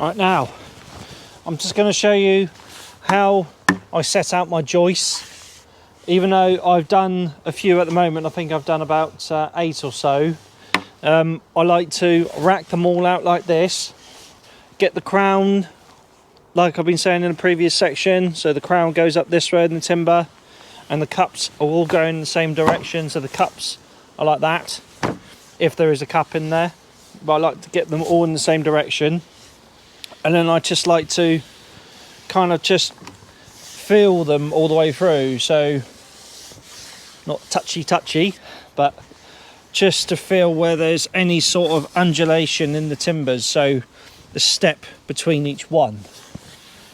Right, now I'm just going to show you how I set out my joists. Even though I've done a few at the moment, I think I've done about 8 or so. I like to rack them all out like this, get the crown like I've been saying in the previous section, so the crown goes up this way in the timber and the cups are all going in the same direction, so the cups are like that if there is a cup in there, but I like to get them all in the same direction. And then I just like to kind of just feel them all the way through, so not touchy, but just to feel where there's any sort of undulation in the timbers, so the step between each one.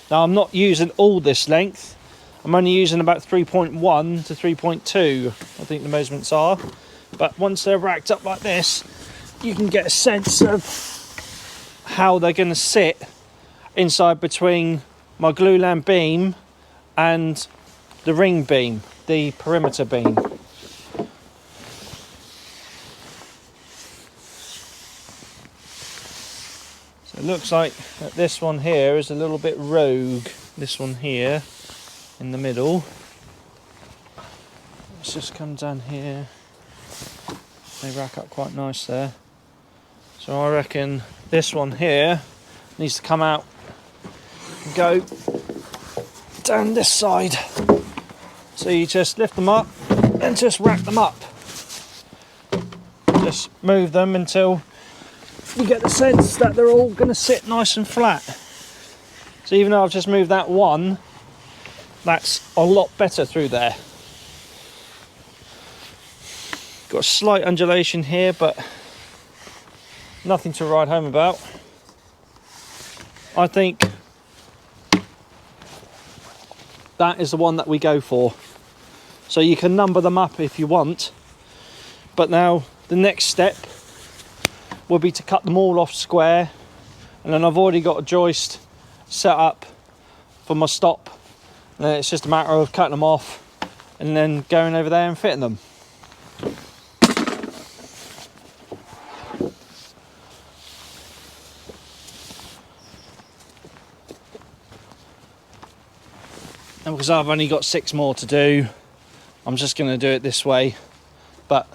Now I'm not using all this length, I'm only using about 3.1 to 3.2, I think the measurements are, but once they're racked up like this, you can get a sense of how they're going to sit inside between my Glulam beam and the ring beam, the perimeter beam. So it looks like that this one here is a little bit rogue, this one here in the middle. Let's just come down here. They rack up quite nice there. So I reckon this one here needs to come out and go down this side. So you just lift them up and just rack them up. Just move them until you get the sense that they're all going to sit nice and flat. So even though I've just moved that one, that's a lot better through there. Got a slight undulation here, but nothing to write home about. I think that is the one that we go for. So you can number them up if you want, but now the next step will be to cut them all off square, and then I've already got a joist set up for my stop, and then it's just a matter of cutting them off and then going over there and fitting them. And because I've only got 6 more to do, I'm just going to do it this way. But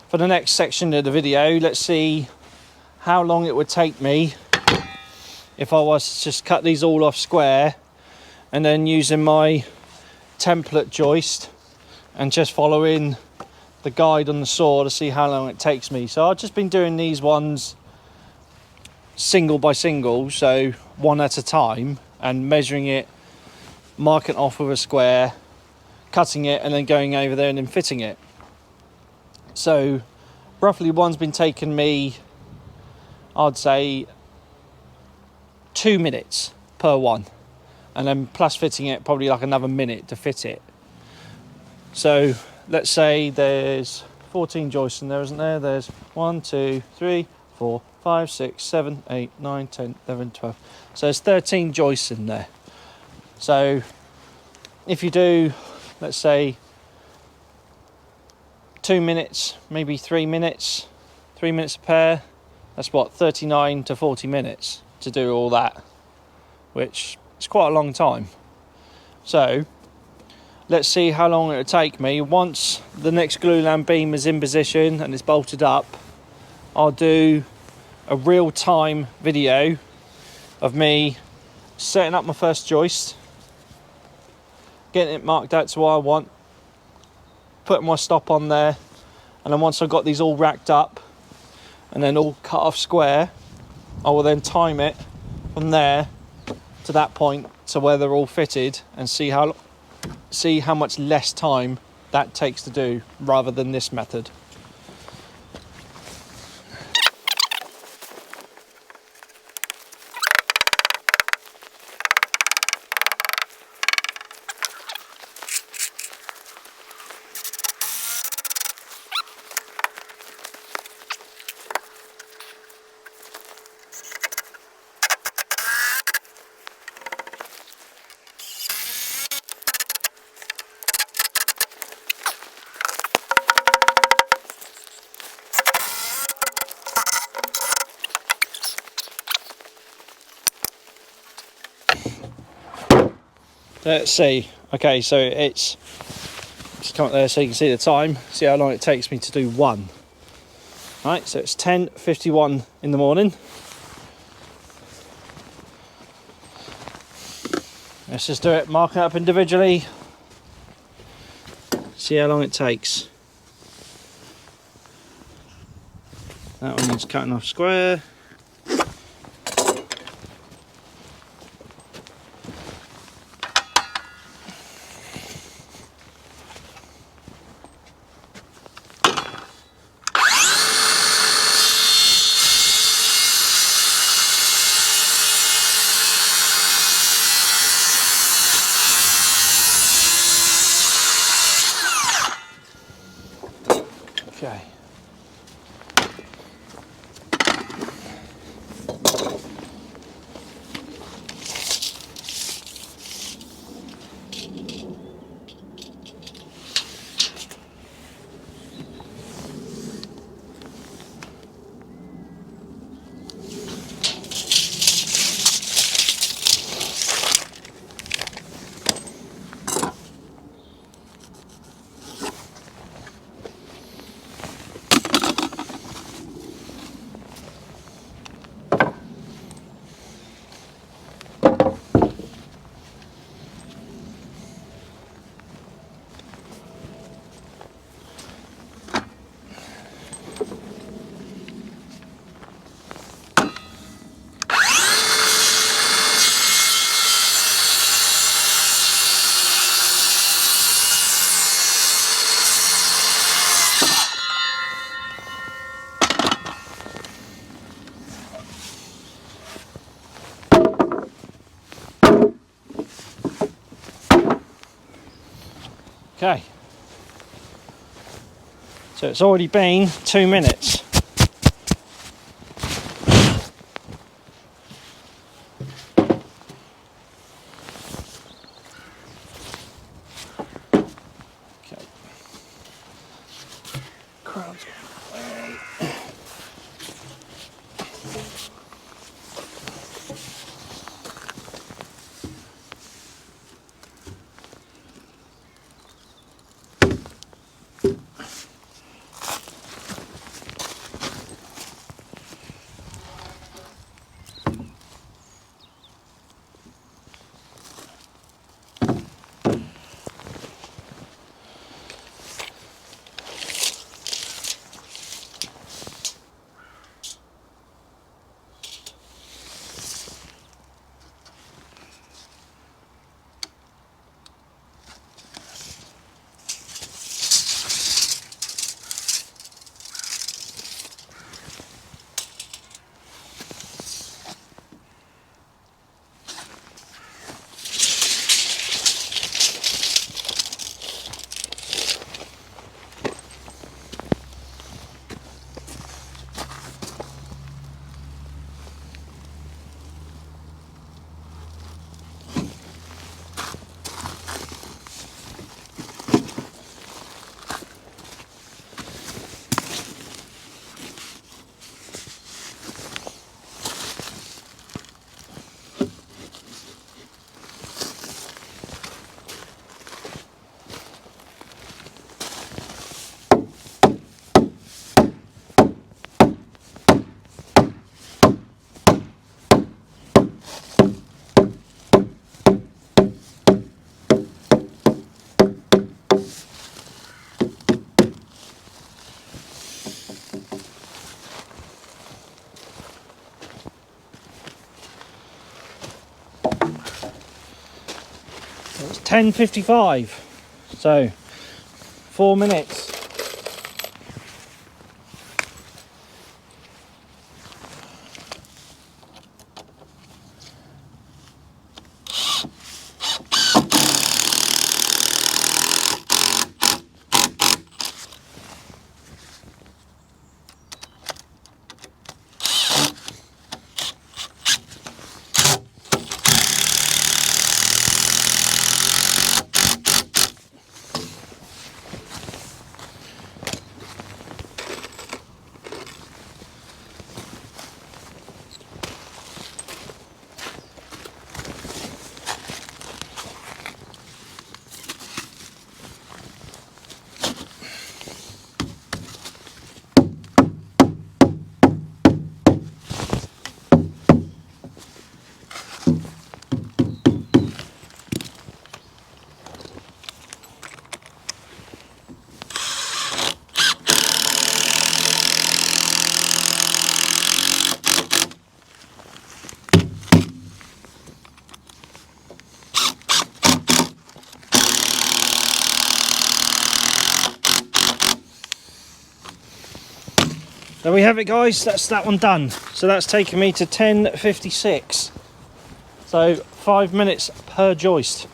for the next section of the video, let's see how long it would take me if I was to just cut these all off square and then using my template joist and just following the guide on the saw to see how long it takes me. So I've just been doing these ones single by single, so one at a time, and measuring it, marking it off with a square, cutting it, and then going over there and then fitting it. So roughly one's been taking me, I'd say, 2 minutes per one, and then plus fitting it probably like another minute to fit it. So let's say there's 14 joists in there, isn't there? There's 1, 2, 3, 4, 5, 6, 7, 8, 9, 10, 11, 12. So there's 13 joists in there. So if you do, let's say 2 minutes, maybe 3 minutes, 3 minutes a pair, that's what, 39 to 40 minutes to do all that, which is quite a long time. So let's see how long it would take me. Once the next Glulam beam is in position and it's bolted up, I'll do a real-time video of me setting up my first joist, getting it marked out to what I want, putting my stop on there, and then once I've got these all racked up and then all cut off square, I will then time it from there to that point to where they're all fitted, and see how much less time that takes to do rather than this method. Let's see. Okay, so it's just come up there so you can see the time. See how long it takes me to do one. Right, so it's 10:51 in the morning. Let's just do it, mark it up individually. See how long it takes. That one needs cutting off square. Okay. Okay. So it's already been 2 minutes. Okay. Crowd's It's 10:55, so 4 minutes. There we have it, guys. That's that one done. So that's taken me to 10:56. So 5 minutes per joist.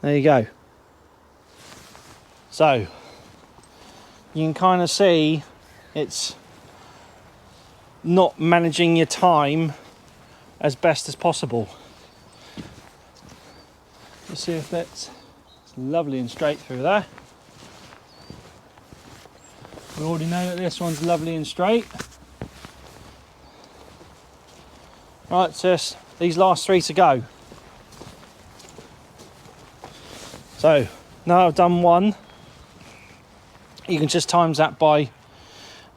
There you go. So you can kind of see it's not managing your time as best as possible. Let's see if that's lovely and straight through there. We already know that this one's lovely and straight. Right, sis, these last 3 to go. So now I've done one, you can just times that by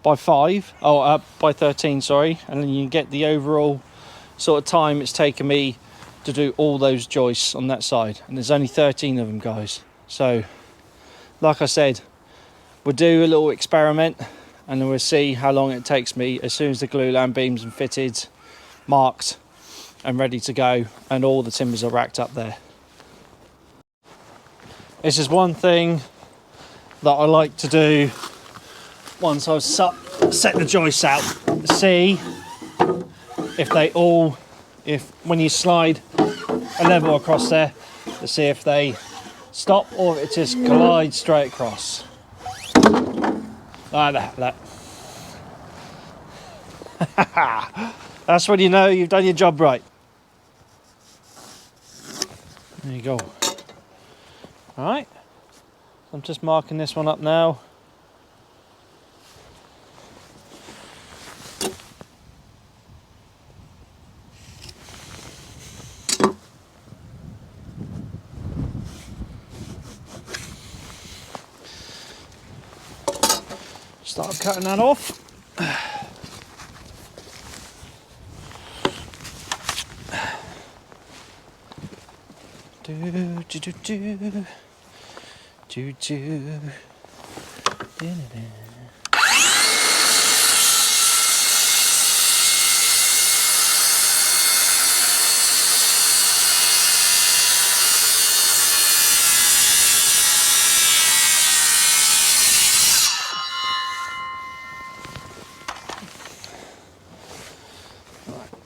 5, by 13, sorry, and then you can get the overall sort of time it's taken me to do all those joists on that side. And there's only 13 of them, guys. So like I said, we'll do a little experiment and then we'll see how long it takes me as soon as the glulam beams are fitted, marked and ready to go, and all the timbers are racked up there. This is one thing that I like to do once I've set the joists out. See if they all, when you slide a level across there, to see if they stop or if it just glides straight across. Like that. That's when you know you've done your job right. There you go. Alright, I'm just marking this one up now. Start cutting that off.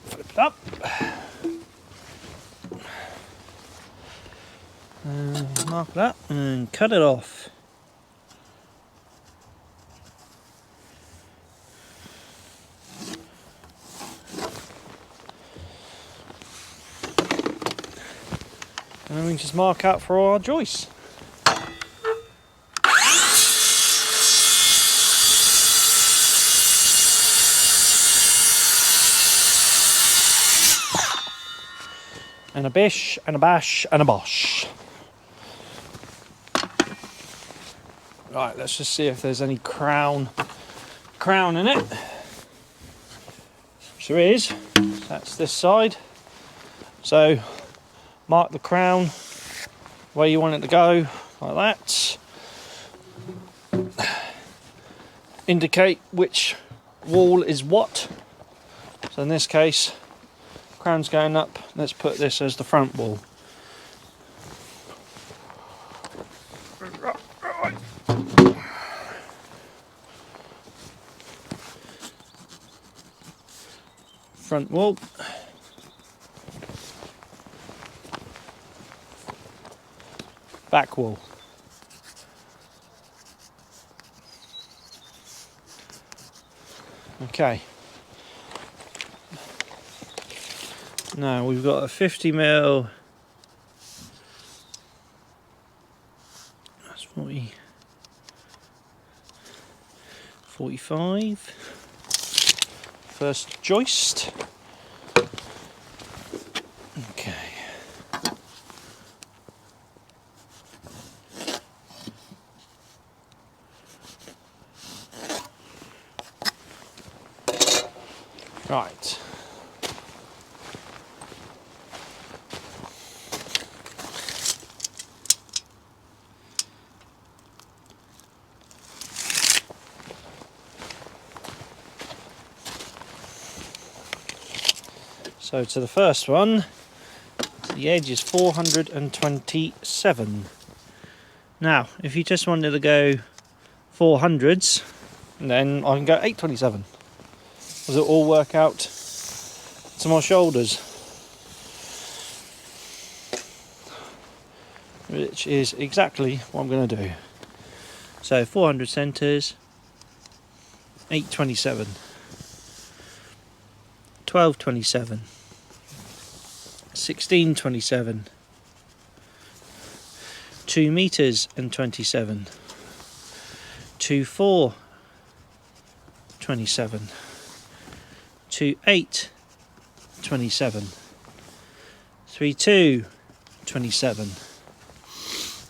Flip it up. Mark that and cut it off. And then we can just mark out for all our joists. And a bish, and a bash, and a bosh. Right, let's just see if there's any crown in it. There is. That's this side. So mark the crown where you want it to go, like that. Indicate which wall is what. So in this case, crown's going up. Let's put this as the front wall. Front wall. Back wall. Okay. Now we've got a 50mm. That's 45. First joist. Okay. Right. So to the first one, the edge is 427. Now, if you just wanted to go 400s, then I can go 827. Does it all work out to my shoulders? Which is exactly what I'm going to do. So 400 centres, 827, 1227, 1627, 2 meters and 27, 2427, 2827, 3227,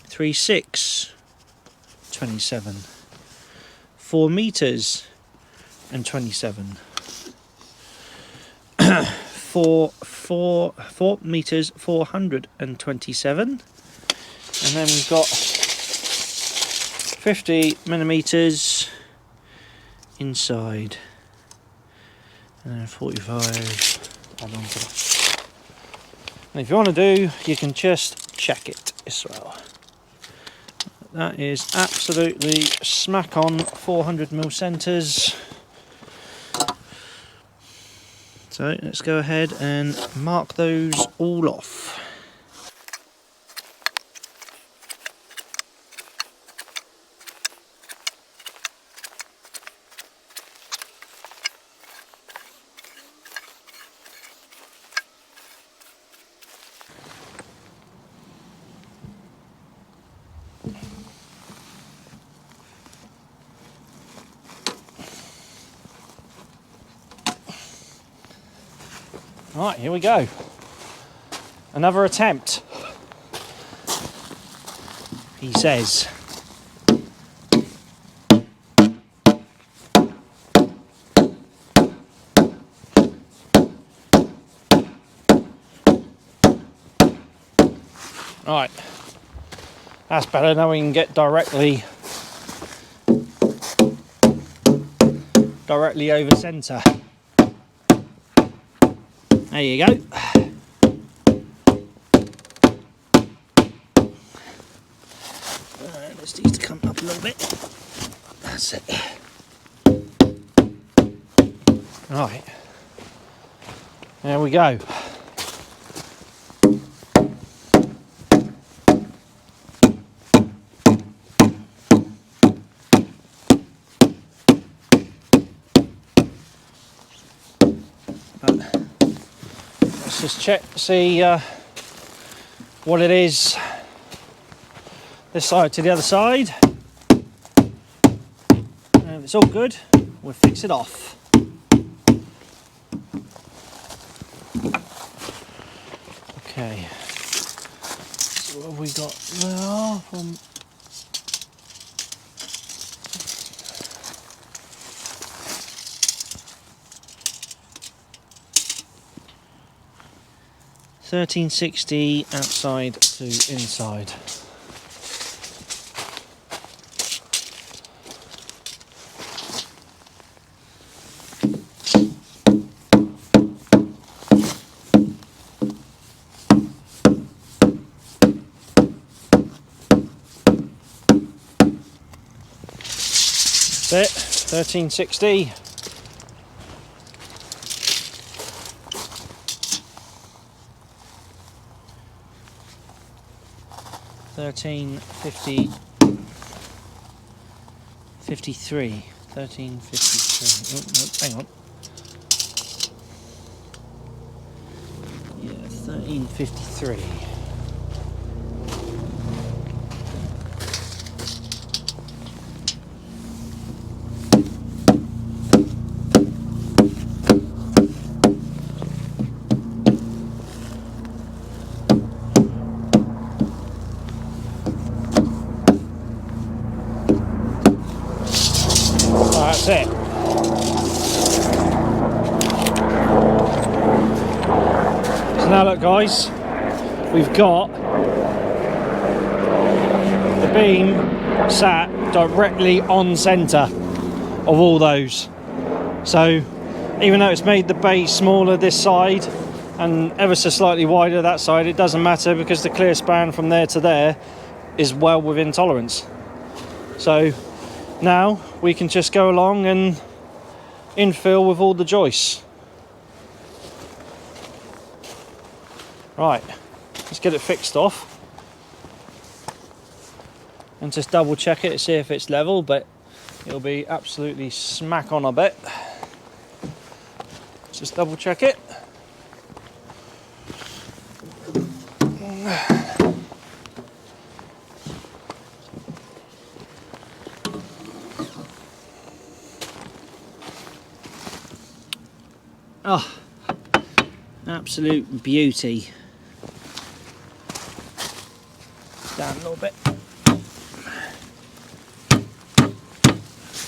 3627, 4 meters and 27, 4 meters 427, and then we've got 50 millimeters inside, and then 45 add on to that. And if you want to do, you can just check it as well. That is absolutely smack on 400mm centres. So let's go ahead and mark those all off. Right, here we go. Another attempt, he says. Right, that's better. Now we can get directly over centre. There you go. This needs to come up a little bit. That's it. Right. There we go. Let's just check, see what it is this side to the other side, and if it's all good, we'll fix it off. Okay, so what have we got there from 1360 outside to inside. That's it, 1360. $13.50 53 $13.53. Oh, no, hang on. Yeah, $13.53. That's it. So now look guys, we've got the beam sat directly on centre of all those. So even though it's made the base smaller this side and ever so slightly wider that side, it doesn't matter because the clear span from there to there is well within tolerance. So now we can just go along and infill with all the joists. Right, let's get it fixed off and just double check it, see if it's level, but it'll be absolutely smack on, I bet. Just double check it. Oh, absolute beauty. Down a little bit.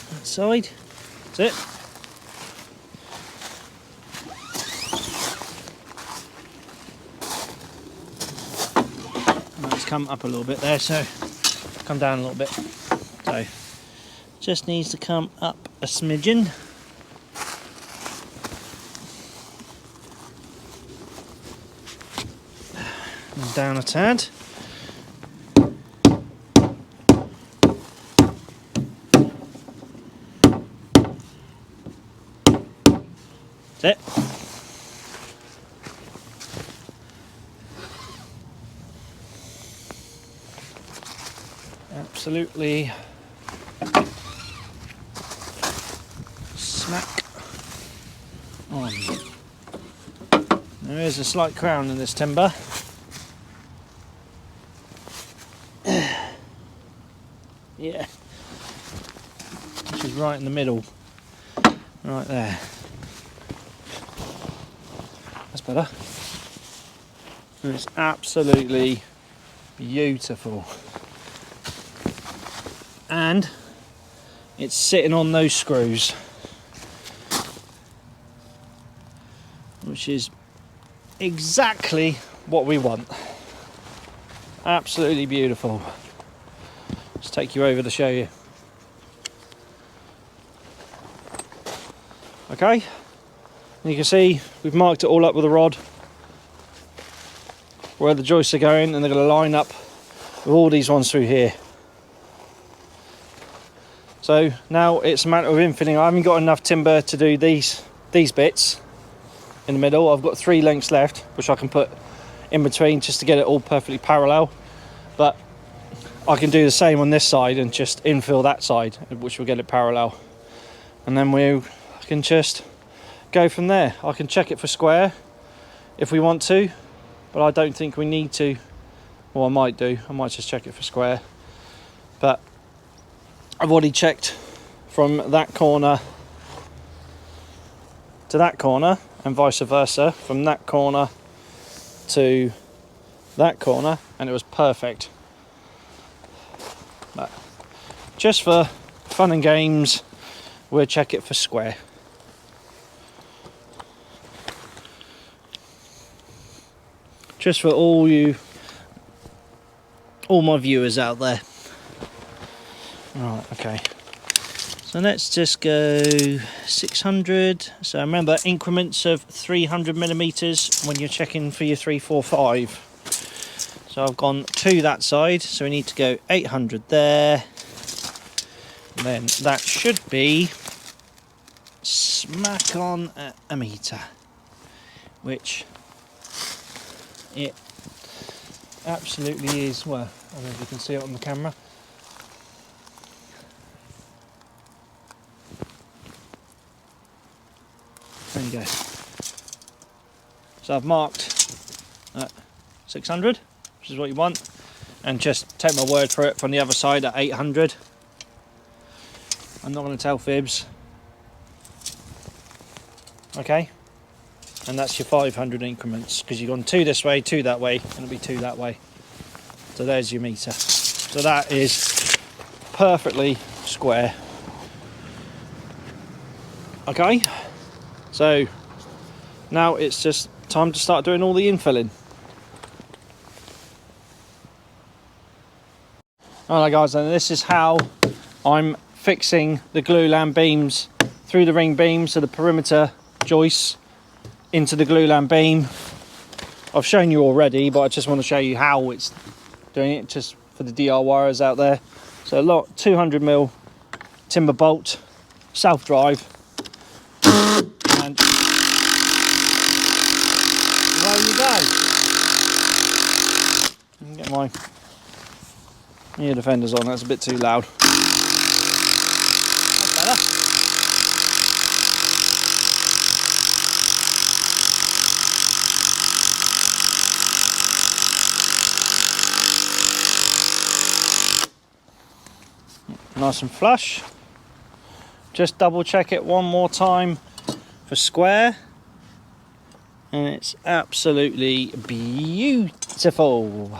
That side. That's it. And that's come up a little bit there, so come down a little bit. So just needs to come up a smidgen. And down a tad. That's it. Absolutely smack on. There is a slight crown in this timber. Yeah, which is right in the middle, right there. That's better. And it's absolutely beautiful. And it's sitting on those screws, which is exactly what we want. Absolutely beautiful. Let's take you over to show you. Okay, and you can see we've marked it all up with a rod where the joists are going, and they're going to line up with all these ones through here. So now it's a matter of infilling. I haven't got enough timber to do these bits in the middle. I've got 3 lengths left, which I can put in between just to get it all perfectly parallel. But I can do the same on this side and just infill that side, which will get it parallel. And then we can just go from there. I can check it for square if we want to, but I don't think we need to. Well, I might do. I might just check it for square. But I've already checked from that corner to that corner and vice versa, from that corner to that corner, and it was perfect. But just for fun and games, we'll check it for square. Just for all my viewers out there. Right, okay. So let's just go 600. So remember, increments of 300 millimeters when you're checking for your 345. So I've gone to that side, so we need to go 800 there. And then that should be smack on at a meter, which it absolutely is. Well, I don't know if you can see it on the camera. There you go. So I've marked 600, which is what you want, and just take my word for it from the other side at 800. I'm not going to tell fibs. Okay, and that's your 500 increments, because you've gone 2 this way, 2 that way, and it'll be 2 that way. So there's your meter. So that is perfectly square. Okay. So now it's just time to start doing all the infilling. Alright guys, and this is how I'm fixing the Glulam beams through the ring beam, so the perimeter joists into the Glulam beam. I've shown you already, but I just want to show you how it's doing it, just for the DR wires out there. So a lot, 200mm timber bolt, self-drive, and away you go. Get my ear defenders on, that's a bit too loud. That's better. Nice and flush. Just double check it one more time for square, and it's absolutely beautiful.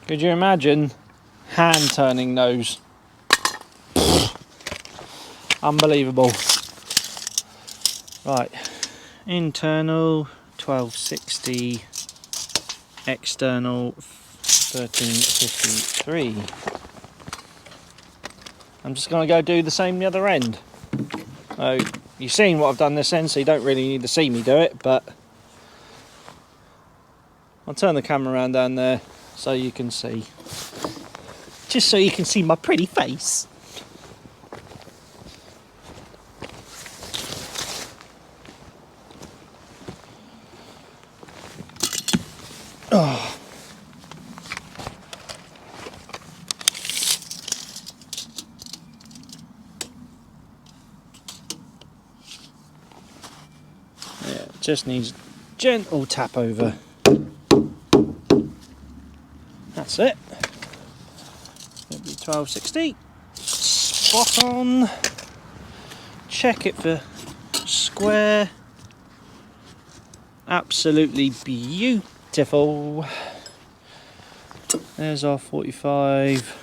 Could you imagine hand turning those? Unbelievable. Right, internal 1260, external 1353. I'm just going to go do the same the other end. So you've seen what I've done this end, so you don't really need to see me do it, but I'll turn the camera around down there so you can see. Just so you can see my pretty face. Oh. Yeah, it just needs gentle tap over. That's it. It'll be 1260. Spot on. Check it for square. Absolutely beautiful. There's our 45.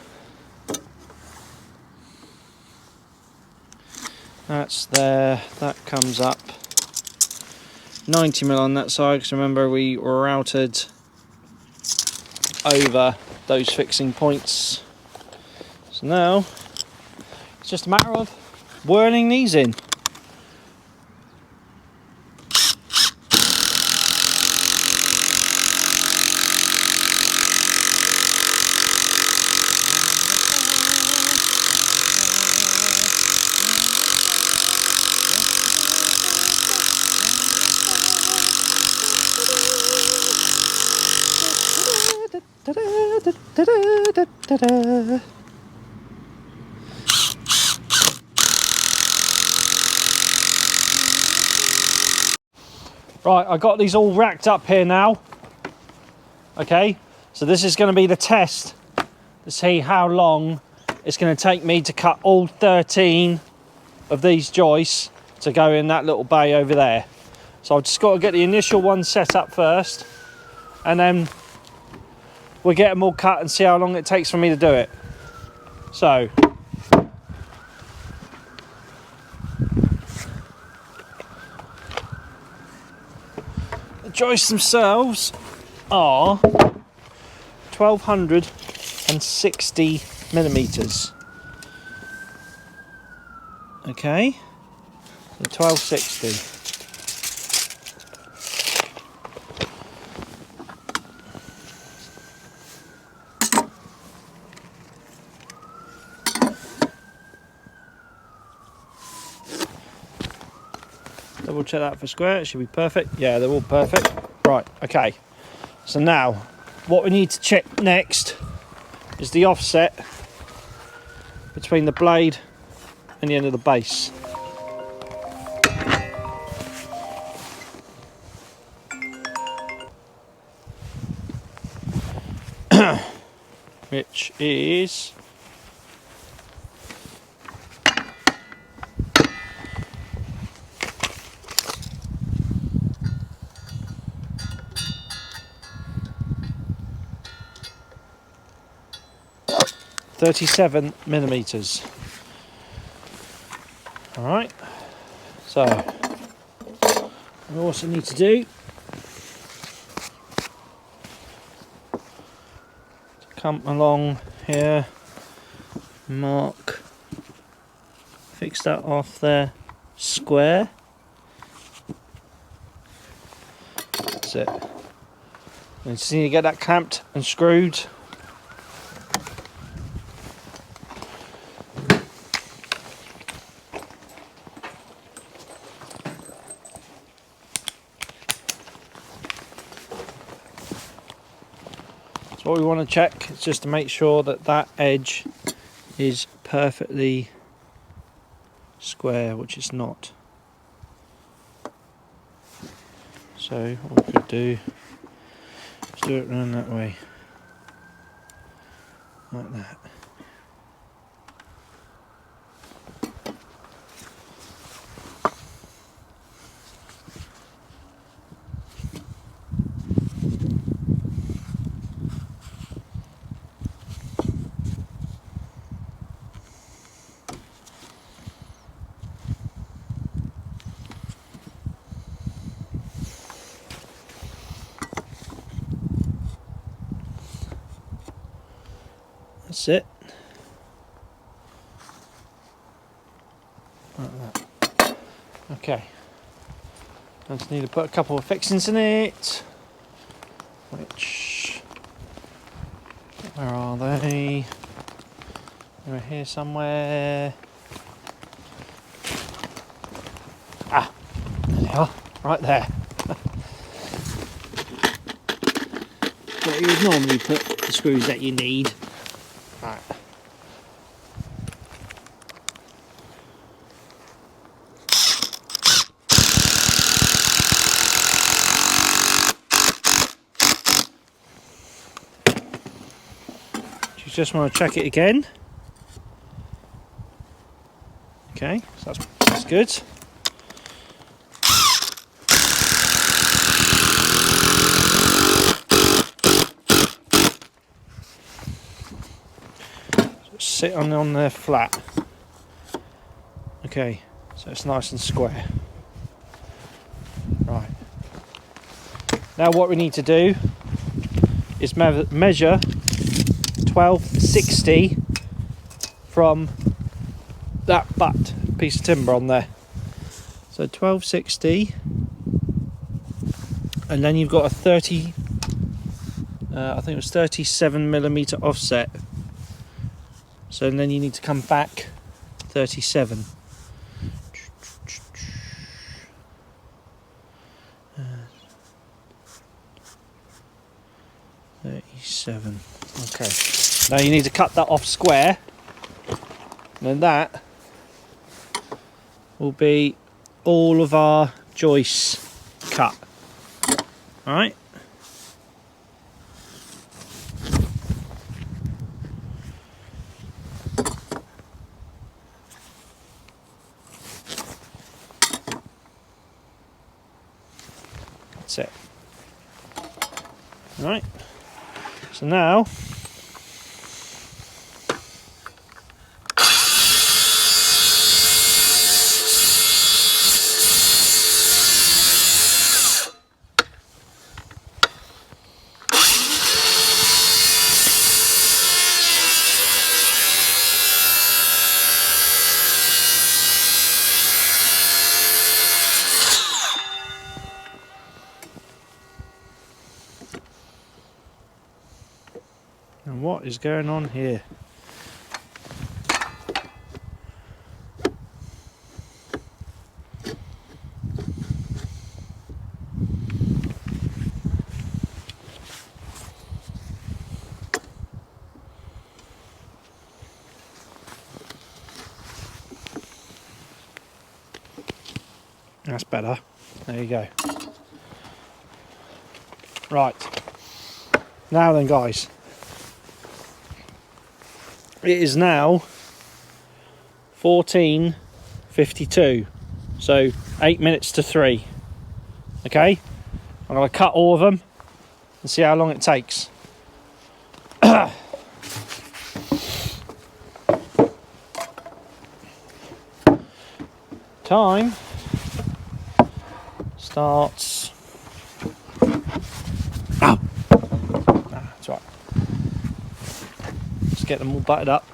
That's there. That comes up. 90mm on that side, because remember we routed over those fixing points. So now it's just a matter of whirling these in. Right, I got these all racked up here now. Okay, so this is going to be the test to see how long it's going to take me to cut all 13 of these joists to go in that little bay over there. So I've just got to get the initial one set up first, and then we'll get them all cut and see how long it takes for me to do it. So the joists themselves are 1260mm. Okay, so 1260. Double check that for square, it should be perfect. Yeah, they're all perfect. Right, okay. So now, what we need to check next is the offset between the blade and the end of the base. Which is 37 millimeters. All right, so we also need to do to come along here, mark, fix that off there, square. That's it. You just need to get that clamped and screwed. So what we want to check is just to make sure that that edge is perfectly square, which it's not. So what we could do is do it around that way, like that. That's it. Like that. Okay. I just need to put a couple of fixings in it. Which, where are they? They're here somewhere. Ah, there they are, right there. Where you would normally put the screws that you need. Right. You just want to check it again. Okay, so that's good. Sit on there flat. Okay, so it's nice and square. Right. Now what we need to do is measure 1260 from that butt piece of timber on there. So 1260, and then you've got a 30, I think it was 37 millimeter offset. So then you need to come back 37. Uh, 37. Okay. Now you need to cut that off square. And then that will be all of our joists cut. Alright? That's it. Alright. So now and what is going on here? That's better. There you go. Right. Now then, guys. It is now 14:52, so 8 minutes to 3. Okay, I'm going to cut all of them and see how long it takes. time starts. Ow! That's right. Let's get them all butted up.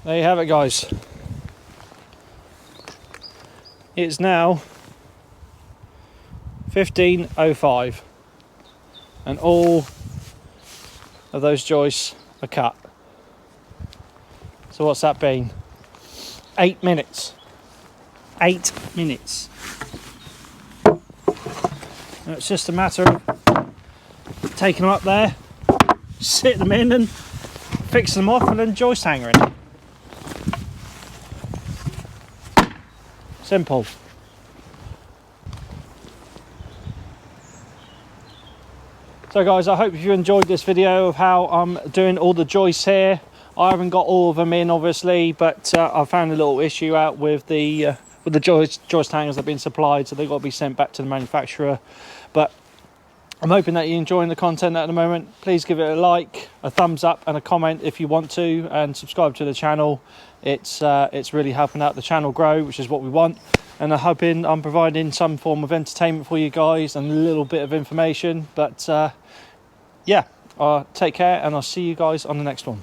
There you have it, guys. It's now 15:05 and all of those joists are cut. So what's that been? 8 minutes. 8 minutes. And it's just a matter of taking them up there, sitting them in and fixing them off and then joist hanger in. Simple. So guys, I hope you enjoyed this video of how I'm doing all the joists here. I haven't got all of them in obviously, but I found a little issue out with the joist hangers that have been supplied, so they've got to be sent back to the manufacturer. But I'm hoping that you're enjoying the content at the moment. Please give it a like, a thumbs up and a comment if you want to, and subscribe to the channel. It's really helping out the channel grow, which is what we want. And I'm hoping I'm providing some form of entertainment for you guys and a little bit of information. But yeah, take care and I'll see you guys on the next one.